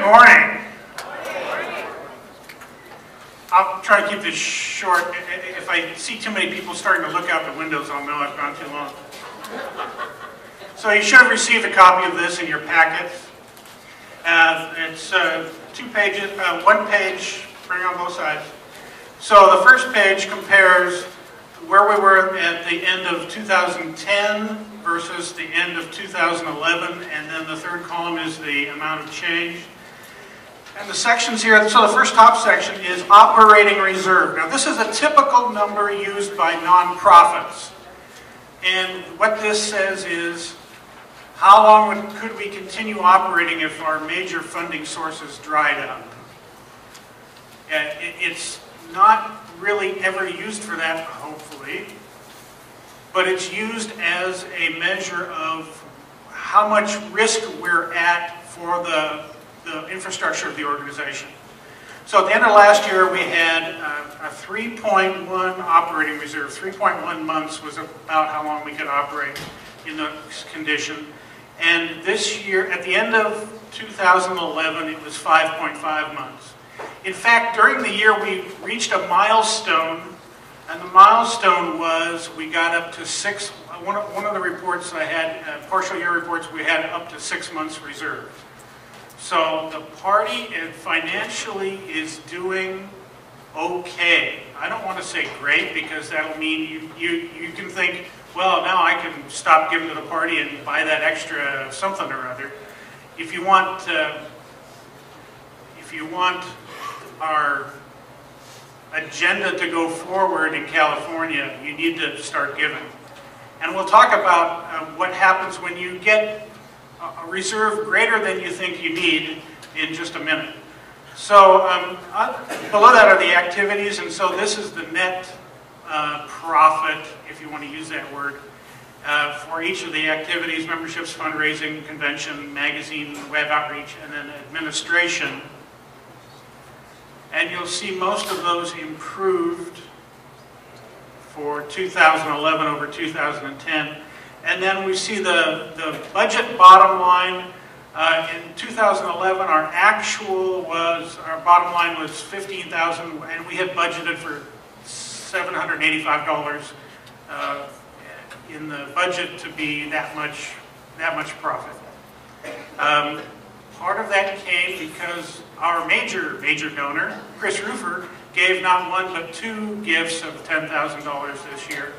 morning. I'll try to keep this short. If I see too many people starting to look out the windows, I'll know I've gone too long. So you should have received a copy of this in your packets. It's 2 pages, 1 page, printing on both sides. So the first page compares where we were at the end of 2010 versus the end of 2011, and then the third column is the amount of change. And the sections here, so the first top section is operating reserve. Now this is a typical number used by nonprofits. And what this says is, how long could we continue operating if our major funding sources dried up? It's not really ever used for that, hopefully, but it's used as a measure of how much risk we're at for the infrastructure of the organization. So at the end of last year, we had a 3.1 operating reserve. 3.1 months was about how long we could operate in this condition. And this year, at the end of 2011, it was 5.5 months. In fact, during the year, we reached a milestone, and the milestone was we got up to one of the reports I had, partial year reports, we had up to 6 months reserve. So the party financially is doing okay. I don't want to say great, because that'll mean you can think, well, now I can stop giving to the party and buy that extra something or other. If you want our agenda to go forward in California, you need to start giving. And we'll talk about what happens when you get a reserve greater than you think you need in just a minute. So below that are the activities, and so this is the net profit, if you want to use that word, for each of the activities: memberships, fundraising, convention, magazine, web outreach, and then administration. And you'll see most of those improved for 2011 over 2010. And then we see the budget bottom line. In 2011, our bottom line was $15,000, and we had budgeted for $785 in the budget to be that much profit. Part of that came because our major donor, Chris Roofer, gave not one but 2 gifts of $10,000 this year.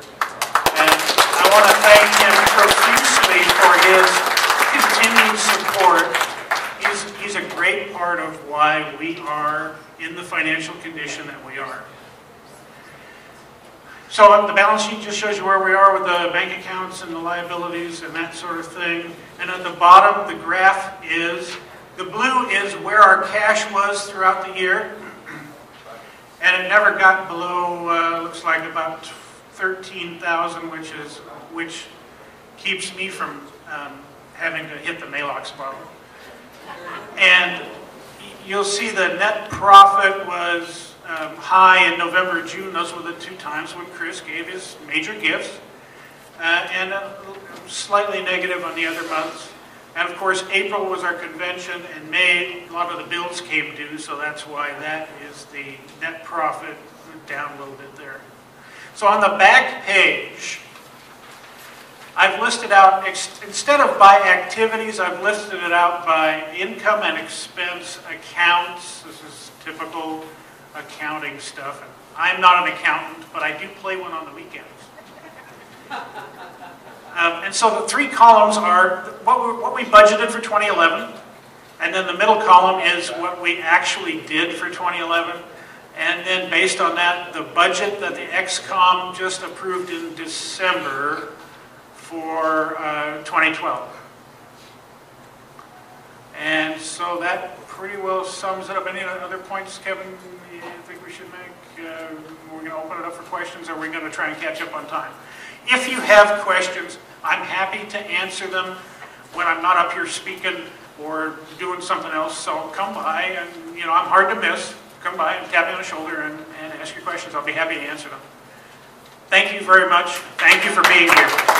And I want to thank him profusely for his continued support. He's a great part of why we are in the financial condition that we are. So the balance sheet just shows you where we are with the bank accounts and the liabilities and that sort of thing. And at the bottom, the graph is, the blue is where our cash was throughout the year. And it never got below, looks like about 13,000, which keeps me from having to hit the Maalox bottle. And you'll see the net profit was high in November, June. Those were the 2 times when Chris gave his major gifts, and slightly negative on the other months. And of course, April was our convention, and May, a lot of the bills came due, so that's why that is the net profit went down a little bit there. So on the back page, I've listed out, instead of by activities, I've listed it out by income and expense accounts. This is typical accounting stuff. I'm not an accountant, but I do play one on the weekends. And so the 3 columns are what we budgeted for 2011, and then the middle column is what we actually did for 2011, and then based on that, the budget that the XCOM just approved in December for 2012. And so that pretty well sums it up. Any other points, Kevin, you think we should make? We're going to open it up for questions, or are we going to try and catch up on time? If you have questions, I'm happy to answer them when I'm not up here speaking or doing something else. So come by, and I'm hard to miss. Come by and tap me on the shoulder and ask your questions. I'll be happy to answer them. Thank you very much. Thank you for being here.